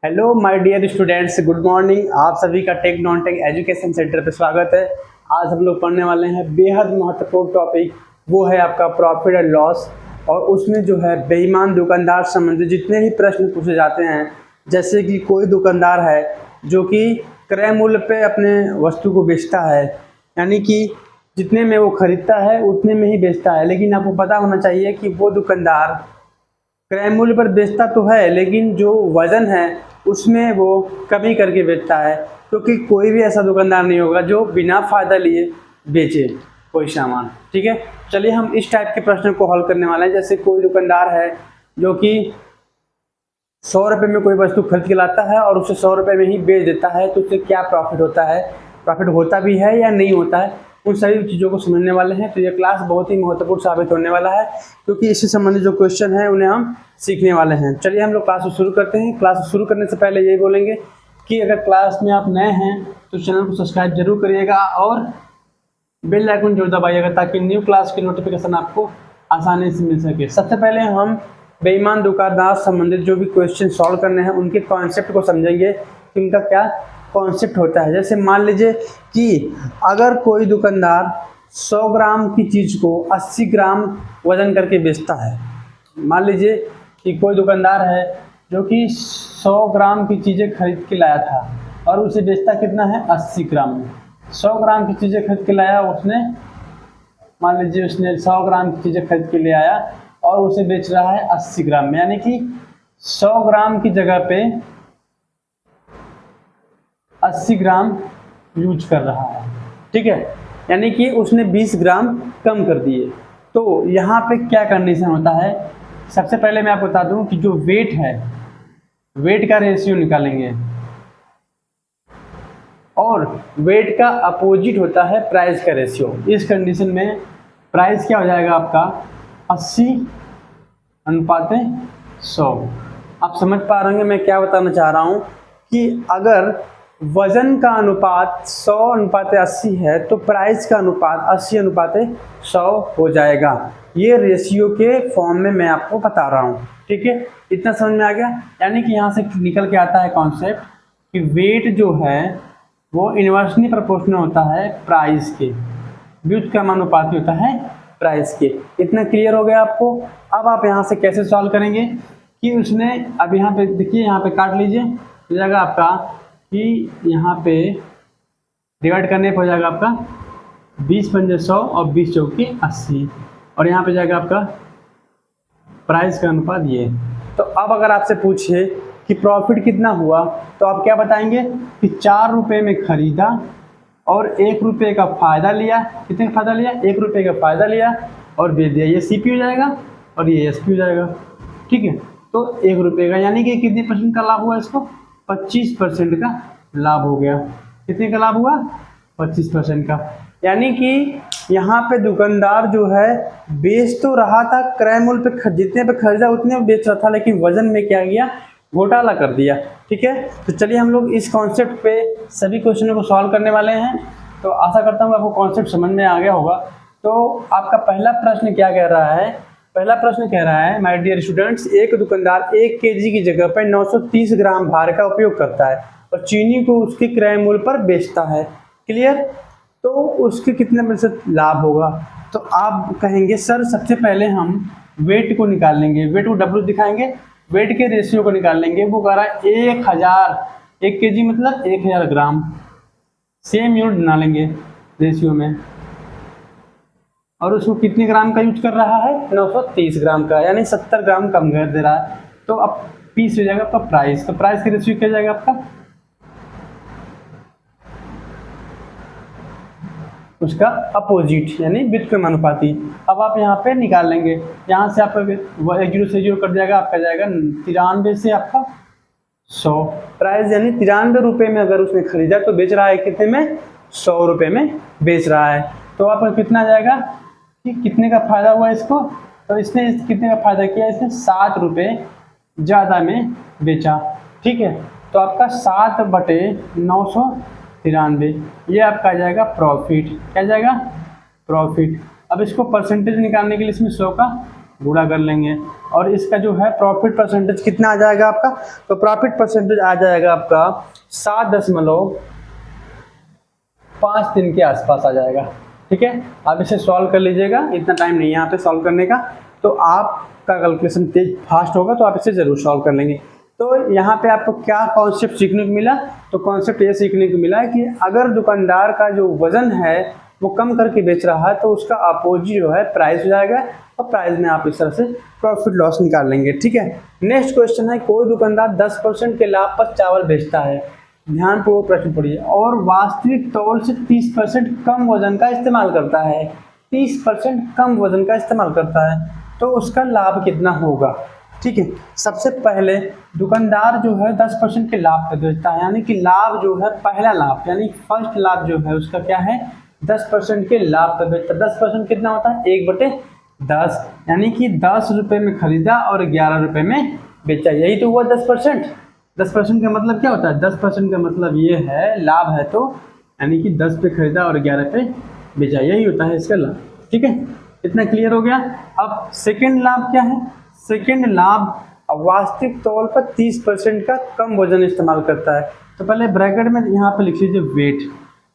Hello my dear students, good morning. आप सभी का tech non tech education centre पर स्वागत है। आज हम लोग पढ़ने वाले हैं बेहद महत्वपूर्ण टॉपिक, वो है आपका प्रॉफिट एंड लॉस। और उसमें जो है बेईमान दुकानदार संबंधित जितने भी प्रश्न पूछे जाते हैं, जैसे कि कोई दुकानदार है जो कि क्रय मूल्य पे अपने वस्तु को बेचता है, यानी कि जितने में वो खरीदता है उतने में ही बेचता है, लेकिन आपको पता होना चाहिए कि वो दुकानदार क्रय मूल्य पर बेचता तो है, लेकिन जो वजन है उसमें वो कमी करके बेचता है, क्योंकि कोई भी ऐसा दुकानदार नहीं होगा जो बिना फ़ायदा लिए बेचे कोई सामान। ठीक है, चलिए हम इस टाइप के प्रश्न को हल करने वाले हैं। जैसे कोई दुकानदार है जो कि 100 रुपये में कोई वस्तु खरीद के लाता है और उसे 100 रुपये में ही बेच देता है, तो उससे क्या प्रॉफिट होता है, प्रॉफिट होता भी है या नहीं होता है, उन सभी चीज़ों को समझने वाले हैं। तो ये क्लास बहुत ही महत्वपूर्ण साबित होने वाला है, क्योंकि इससे संबंधित जो क्वेश्चन है उन्हें हम सीखने वाले हैं। चलिए हम लोग क्लास को शुरू करते हैं। क्लास शुरू करने से पहले यही बोलेंगे कि अगर क्लास में आप नए हैं तो चैनल को सब्सक्राइब जरूर करिएगा और बेल आइकन जरूर दबाइएगा, ताकि न्यू क्लास की नोटिफिकेशन आपको आसानी से मिल सके। सबसे पहले हम बेईमान दुकानदार संबंधित जो भी क्वेश्चन सॉल्व करने हैं उनके कॉन्सेप्ट को समझेंगे कि उनका क्या कॉन्सेप्ट होता है। जैसे मान लीजिए कि अगर कोई दुकानदार 100 ग्राम की चीज़ को 80 ग्राम वजन करके बेचता है। मान लीजिए कि कोई दुकानदार है जो कि 100 ग्राम की चीज़ें खरीद के लाया था और उसे बेचता कितना है, 80 ग्राम में। 100 ग्राम की चीज़ें खरीद के लाया उसने, मान लीजिए उसने 100 ग्राम की चीज़ें खरीद के ले आया और उसे बेच रहा है 80 ग्राम में, यानी कि 100 ग्राम की जगह पे 80 ग्राम यूज कर रहा है। ठीक है, यानी कि उसने 20 ग्राम कम कर दिए। तो यहाँ पे क्या कंडीशन होता है, सबसे पहले मैं आपको बता दूं कि जो वेट है, वेट का रेशियो निकालेंगे और वेट का अपोजिट होता है प्राइस का रेशियो। इस कंडीशन में प्राइस क्या हो जाएगा आपका 80:100। आप समझ पा रहे होंगे मैं क्या बताना चाह रहा हूँ कि अगर वजन का अनुपात 100:80 है तो प्राइस का अनुपात 80:100 हो जाएगा। ये रेशियो के फॉर्म में मैं आपको बता रहा हूँ। ठीक है, इतना समझ में आ गया। यानी कि यहाँ से निकल के आता है कॉन्सेप्ट कि वेट जो है वो इन्वर्सली प्रोपोर्शनल होता है प्राइस के, व्युत्क्रमानुपाती होता है प्राइस के। इतना क्लियर हो गया आपको। अब आप यहाँ से कैसे सॉल्व करेंगे कि उसने, अब यहाँ पे देखिए, यहाँ पे काट लीजिए, हो जाएगा आपका कि यहाँ पे डिवाइड करने पर हो जाएगा आपका 20×100 और 20×4=80, और यहाँ पे जाएगा आपका प्राइस का अनुपात ये। तो अब अगर आपसे पूछे कि प्रॉफिट कितना हुआ तो आप क्या बताएंगे कि 4 रुपये में खरीदा और 1 रुपये का फ़ायदा लिया। कितने का फ़ायदा लिया, 1 रुपये का फ़ायदा लिया और बेच दिया। ये CP हो जाएगा और ये SP हो जाएगा। ठीक है, तो 1 रुपये का, यानी कि कितने % का लाभ हुआ, इसको 25% का लाभ हो गया। कितने का लाभ हुआ, 25% का। यानी कि यहाँ पे दुकानदार जो है बेच तो रहा था, क्रय मूल्य पे जितने पे खरीदा उतने बेच रहा था, लेकिन वजन में क्या किया, घोटाला कर दिया। ठीक है, तो चलिए हम लोग इस कॉन्सेप्ट पे सभी क्वेश्चनों को सॉल्व करने वाले हैं। तो आशा करता हूँ आपको कॉन्सेप्ट समझ में आ गया होगा। तो आपका पहला प्रश्न क्या कह रहा है, पहला प्रश्न कह रहा है माय डियर स्टूडेंट्स, एक दुकानदार 1 kg की जगह पर 930 ग्राम भार का उपयोग करता है और चीनी को उसके क्रय मूल्य पर बेचता है। क्लियर, तो उसके कितने % लाभ होगा। तो आप कहेंगे सर सबसे पहले हम वेट को निकाल लेंगे, वेट को W दिखाएंगे, वेट के रेशियो को निकाल लेंगे। वो कह रहा है 1000, 1 kg मतलब 1000 ग्राम, सेम यूनिट बना लेंगे रेशियो में, और उसको कितने ग्राम का यूज कर रहा है, 930 ग्राम का, यानी 70 ग्राम कम कर दे रहा है। तो अब पीस हो जाएगा आपका प्राइस। तो प्राइस की रेशियो क्या जाएगा आपका, उसका अपोजिट यानी व्युत्क्रमानुपाती। अब आप यहाँ पे निकाल लेंगे, यहाँ से आपका 0 से 0 कट जाएगा, आपका जाएगा 93 से आपका 100। प्राइस यानी 93 रुपये में अगर उसने खरीदा तो बेच रहा है कितने में, 100 रुपये में बेच रहा है। तो आपका कितना जाएगा कि कितने का फ़ायदा हुआ इसको, तो इसने कितने का फ़ायदा किया, इसने 7 रुपये ज़्यादा में बेचा। ठीक है, तो आपका 7/993, ये आपका आ जाएगा प्रॉफिट। क्या जाएगा, प्रॉफिट। अब इसको परसेंटेज निकालने के लिए इसमें 100 का गुणा कर लेंगे और इसका जो है प्रॉफिट परसेंटेज कितना आ जाएगा आपका, तो प्रॉफिट परसेंटेज आ जाएगा आपका 7.53 के आसपास आ जाएगा। ठीक है, आप इसे सॉल्व कर लीजिएगा, इतना टाइम नहीं है यहाँ पे सॉल्व करने का, तो आपका कैलकुलेशन तेज फास्ट होगा तो आप इसे ज़रूर सॉल्व कर लेंगे। तो यहाँ पे आपको क्या कॉन्सेप्ट सीखने को मिला, तो कॉन्सेप्ट ये सीखने को मिला है कि अगर दुकानदार का जो वजन है वो कम करके बेच रहा है तो उसका अपोजिट जो है प्राइस हो जाएगा और प्राइस में आप इस तरह से प्रॉफिट लॉस निकाल लेंगे। ठीक है, नेक्स्ट क्वेश्चन है, कोई दुकानदार 10% के लाभ पर चावल बेचता है, ध्यानपूर्वक प्रश्न पढ़िए, और वास्तविक तौल से 30% कम वजन का इस्तेमाल करता है, 30% कम वजन का इस्तेमाल करता है, तो उसका लाभ कितना होगा। ठीक है, सबसे पहले दुकानदार जो है 10% के लाभ पर बेचता है, यानी कि लाभ जो है पहला लाभ यानी फर्स्ट लाभ जो है उसका क्या है 10% के लाभ पर बेचता है। 10% कितना होता है 1/10, यानी कि 10 रुपये में खरीदा और 11 रुपये में बेचा, यही तो हुआ 10%। 10% का मतलब क्या होता है, 10% का मतलब ये है लाभ है तो यानी कि 10 पे खरीदा और 11 पे बेचा, यही होता है इसका लाभ। ठीक है, इतना क्लियर हो गया। अब सेकंड लाभ क्या है, सेकंड लाभ वास्तविक तौल पर 30% का कम वजन इस्तेमाल करता है। तो पहले ब्रैकेट में यहाँ पे लिख लीजिए वेट,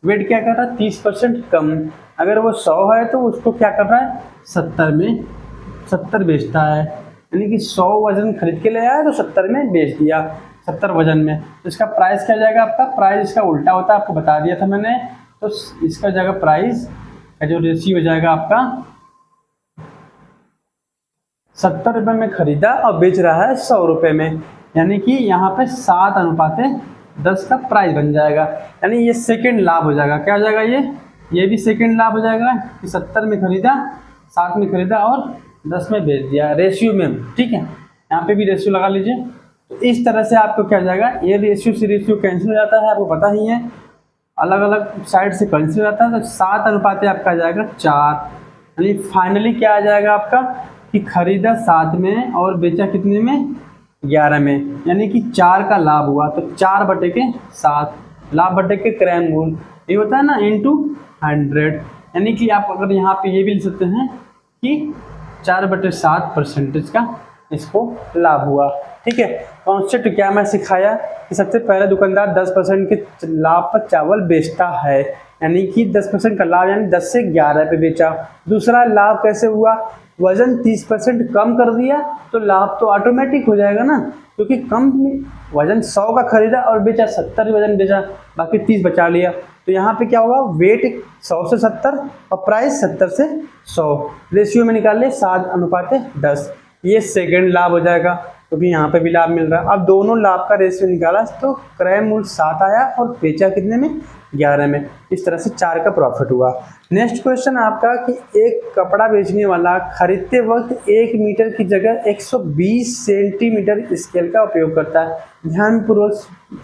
वेट क्या कर रहा है 30% कम, अगर वो 100 है तो उसको क्या कर रहा है 70 बेचता है, यानी कि 100 वजन खरीद के ले आया तो 70 में बेच दिया, 70 वजन में, तो इसका प्राइस क्या जाएगा आपका, प्राइस इसका उल्टा होता है, आपको बता दिया था मैंने, तो इसका जगह प्राइस का जो रेशियो हो जाएगा आपका 70 रुपये में खरीदा और बेच रहा है 100 रुपये में, यानी कि यहाँ पे 7:10 का प्राइस बन जाएगा, यानी ये सेकंड लाभ हो जाएगा। क्या हो जाएगा ये भी सेकंड लाभ हो जाएगा कि 70 में खरीदा, 7 में खरीदा और 10 में बेच दिया, रेशियो में। ठीक है, यहाँ पे भी रेशियो लगा लीजिए। तो इस तरह से आपको क्या हो जाएगा, ये रेशियो से रेशियो कैंसिल हो जाता है, आपको पता ही है, अलग अलग साइड से कैंसिल हो जाता है, तो 7 आपका आ जाएगा 4, यानी फाइनली क्या आ जाएगा आपका कि खरीदा 7 में और बेचा कितने में 11 में, यानी कि 4 का लाभ हुआ, तो 4/7 लाभ बटे के क्रय मूल, ये होता है ना इनटू 100, यानी कि आप अगर यहाँ पे ये भी लिख सकते हैं कि 4/7% का इसको लाभ हुआ। ठीक है, कॉन्सेप्ट क्या मैं सिखाया कि सबसे पहले दुकानदार 10% के लाभ पर चावल बेचता है, यानी कि 10% का लाभ यानी 10 से 11 पे बेचा। दूसरा लाभ कैसे हुआ, वजन 30% कम कर दिया तो लाभ तो ऑटोमेटिक हो जाएगा ना, क्योंकि कम वजन 100 का खरीदा और बेचा 70 वजन बेचा, बाकी 30 बचा लिया, तो यहाँ पे क्या होगा वेट 100 से 70 और प्राइस 70 से 100, रेशियो में निकाल ले 7:10, ये सेकंड लाभ हो जाएगा, क्योंकि यहाँ पे भी लाभ मिल रहा है। अब दोनों लाभ का रेशियो निकाला तो क्रय मूल्य 7 आया और बेचा कितने में 11 में, इस तरह से 4 का प्रॉफिट हुआ। नेक्स्ट क्वेश्चन आपका कि एक कपड़ा बेचने वाला खरीदते वक्त 1 मीटर की जगह 120 सेंटीमीटर स्केल का उपयोग करता है। ध्यानपूर्वक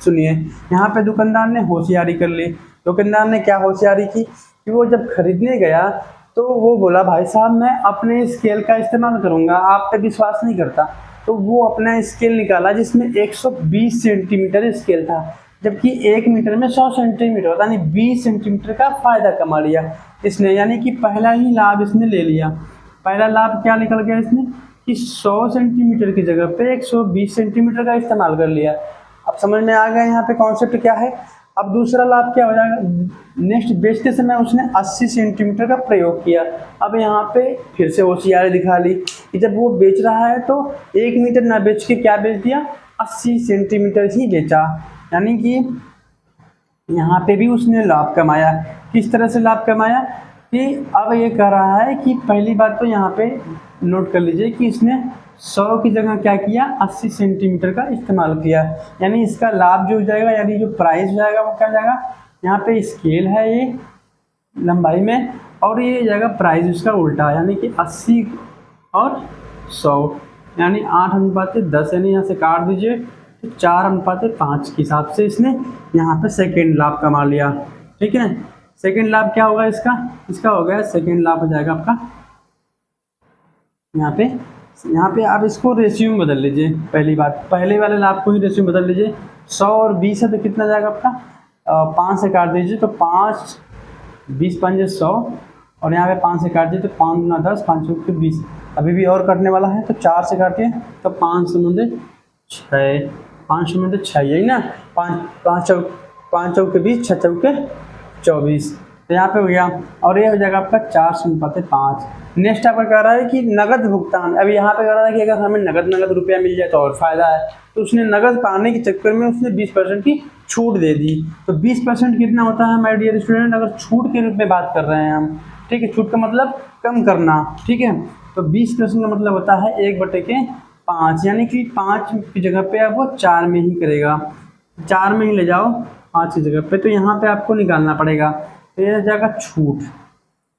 सुनिए, यहाँ पे दुकानदार ने होशियारी कर ली। दुकानदार ने क्या होशियारी की कि वो जब खरीदने गया तो वो बोला भाई साहब मैं अपने स्केल का इस्तेमाल करूँगा, आप पे विश्वास नहीं करता, तो वो अपना स्केल निकाला जिसमें 120 सेंटीमीटर स्केल था, जबकि 1 मीटर में 100 सेंटीमीटर होता, यानी 20 सेंटीमीटर का फायदा कमा लिया इसने, यानी कि पहला ही लाभ इसने ले लिया। पहला लाभ क्या निकल गया इसने कि 100 सेंटीमीटर की जगह पे 120 सेंटीमीटर का इस्तेमाल कर लिया। अब समझ में आ गया यहाँ पे कॉन्सेप्ट क्या है। अब दूसरा लाभ क्या हो जाएगा, नेक्स्ट बेचते समय उसने 80 सेंटीमीटर का प्रयोग किया। अब यहाँ पे फिर से होशियारी दिखा ली कि जब वो बेच रहा है तो 1 मीटर ना बेच के क्या बेच दिया 80 सेंटीमीटर ही बेचा, यानी कि यहाँ पे भी उसने लाभ कमाया। किस तरह से लाभ कमाया कि अब ये कह रहा है कि पहली बात तो यहाँ पे नोट कर लीजिए कि इसने 100 की जगह क्या किया 80 सेंटीमीटर का इस्तेमाल किया, यानी इसका लाभ जो हो जाएगा, यानी जो प्राइस हो जाएगा वो क्या जाएगा, यहाँ पे स्केल है ये लंबाई में और ये जाएगा प्राइस उसका उल्टा, यानी कि 80 और 100, यानी 8:10, यानी यहाँ से काट दीजिए तो 4:5 के हिसाब से इसने यहाँ पे सेकेंड लाभ कमा लिया। ठीक है, सेकेंड लाभ क्या होगा इसका हो गया सेकेंड लाभ हो जाएगा आपका यहाँ पे आप इसको रेशियो में बदल लीजिए। पहली बात पहले वाले लाभ को ही रेशियो में बदल लीजिए, 100 और 20 है तो कितना जाएगा आपका 5 से काट दीजिए तो 5 20 5 100 और यहाँ पे 5 से काट दीजिए तो 5 × 10 5 × 20, अभी भी और कटने वाला है, तो 4 से काटिए तो 5 समझे 6, 5 समझे 6, यही ना, 5 चौक के 20, 6 चौके 24, तो यहाँ पे हो गया। और ये हो जाएगा आपका 4:5। नेक्स्ट आपका कह रहा है कि नगद भुगतान। अब यहाँ पे कह रहा है कि अगर हमें नगद रुपया मिल जाए तो और फायदा है, तो उसने नगद पाने के चक्कर में उसने 20% की छूट दे दी। तो 20% कितना होता है माय डियर स्टूडेंट, अगर छूट के रूप में बात कर रहे हैं हम, ठीक है, छूट का मतलब कम करना, ठीक है, तो 20% का मतलब होता है 1/5, यानी कि 5 की जगह पे आप वो 4 में ही करेगा, 4 में ही ले जाओ 5 की जगह पे, तो यहाँ पे आपको निकालना पड़ेगा, तो ये जाएगा छूट,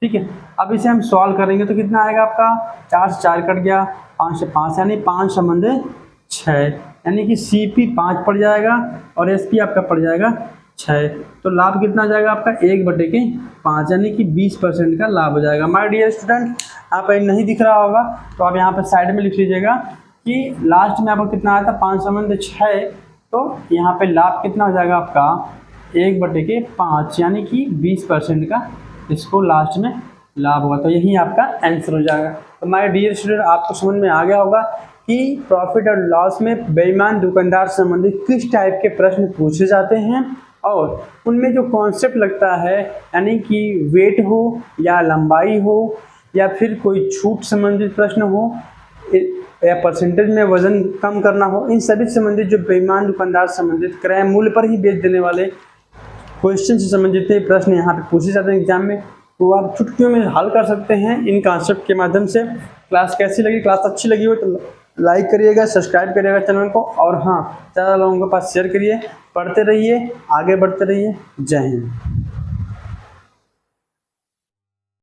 ठीक है। अब इसे हम सॉल्व करेंगे तो कितना आएगा आपका, 4 से 4 कट गया, 5 से 5, यानी 5 समझे 6, यानी कि CP 5 पड़ जाएगा और SP आपका पड़ जाएगा 6, तो लाभ कितना जाएगा आपका 1/5, यानी कि 20% का लाभ हो जाएगा। माय डियर स्टूडेंट, आप नहीं दिख रहा होगा तो आप यहाँ पर साइड में लिख लीजिएगा कि लास्ट में आपको कितना आया था, 5 समझे 6, तो यहाँ पे लाभ कितना हो जाएगा आपका 1/5, यानी कि 20% का इसको लास्ट में लाभ होगा, तो यही आपका आंसर हो जाएगा। तो माय डियर स्टूडेंट, आपको समझ में आ गया होगा कि प्रॉफिट और लॉस में बेईमान दुकानदार से संबंधित किस टाइप के प्रश्न पूछे जाते हैं, और उनमें जो कॉन्सेप्ट लगता है, यानी कि वेट हो या लंबाई हो या फिर कोई छूट संबंधित प्रश्न हो या परसेंटेज में वजन कम करना हो, इन सभी संबंधित जो बेईमान दुकानदार संबंधित क्रय मूल्य पर ही बेच देने वाले क्वेश्चन से संबंधित प्रश्न यहाँ पे पूछे जाते हैं एग्जाम में, तो आप चुटकियों में हल कर सकते हैं इन कॉन्सेप्ट के माध्यम से। क्लास कैसी लगी, क्लास अच्छी लगी हो तो लाइक करिएगा, सब्सक्राइब करिएगा चैनल को, और हाँ, ज़्यादा लोगों के पास शेयर करिए, पढ़ते रहिए, आगे बढ़ते रहिए। जय हिंद।